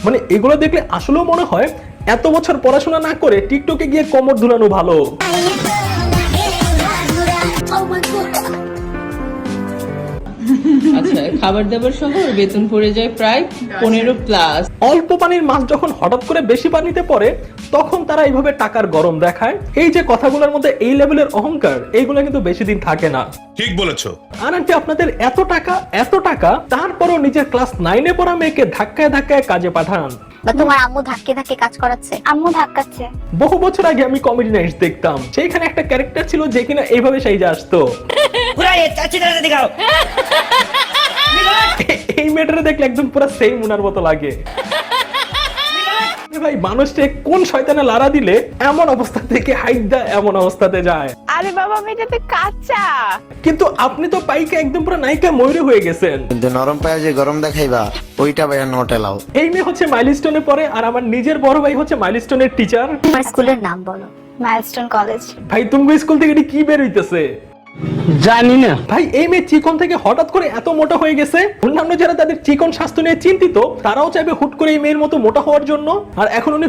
মানে এগুলো দেখলে আসলেও মনে হয় এত বছর পড়াশোনা না করে টিকটকে গিয়ে কোমর ধুলানো ভালো। আচ্ছা, খাবার দাবার সহ ওর বেতন পড়ে যায় প্রায় 15+। অল্প পানির মাছ যখন হঠাৎ করে বেশি পানিতে পড়ে তখন তারা এইভাবে টাকার গরম দেখায়। এই যে কথাগুলোর মধ্যে এই লেভেলের অহংকার, এইগুলো কিন্তু বেশি দিন থাকে না। ঠিক বলেছো। আর আন্টি আপনাদের এত টাকা তারপরও নিজের ক্লাস 9-এ পড়া মেয়েকে ধাক্কায় ধাক্কায় কাজে পাঠান। বা তোমার আম্মু ধাক্কে ধাক্কে কাজ করাচ্ছে? আম্মু ধাক্কাচ্ছে। বহু বছর আগে আমি কমেডি নাইটস দেখতাম, সেইখানে একটা ক্যারেক্টার ছিল যে কিনা এইভাবে সাইজে আসতো। এই মেয়েটারে দেখলে একদম পুরো সেম উনার মতো লাগে। ভাই মানুষকে কোন শয়তানে লারা দিলে এমন অবস্থা থেকে হাইডা এমন অবস্থাতে যায়। আরে বাবা মেয়েটাতে কাঁচা। কিন্তু আপনি তো পাইকে একদম পুরো নায়িকা ময়ূরী হয়ে গেছেন। কিন্তু নরম পায়ে যে গরম দেখাইবা ওইটা ভাইয়া নোট এলাও। এই মেয়ে হচ্ছে মাইলস্টোনে পড়ে আর আমার নিজের বড় ভাই হচ্ছে মাইলস্টোনের টিচার। তোমার স্কুলের নাম বলো। Milestone college. ভাই তুমি স্কুল থেকে এটি কি বের হইতেছে জানি না ভাই। এই মেয়ে চিকন থেকে হঠাৎ করে এত মোটা হয়ে গেছে, অন্যান্য যারা তাদের চিকন স্বাস্থ্য নিয়ে চিন্তিত তারাও চাইবে হুট করে এই মেয়ের মতো মোটা হওয়ার জন্য। আর এখন উনি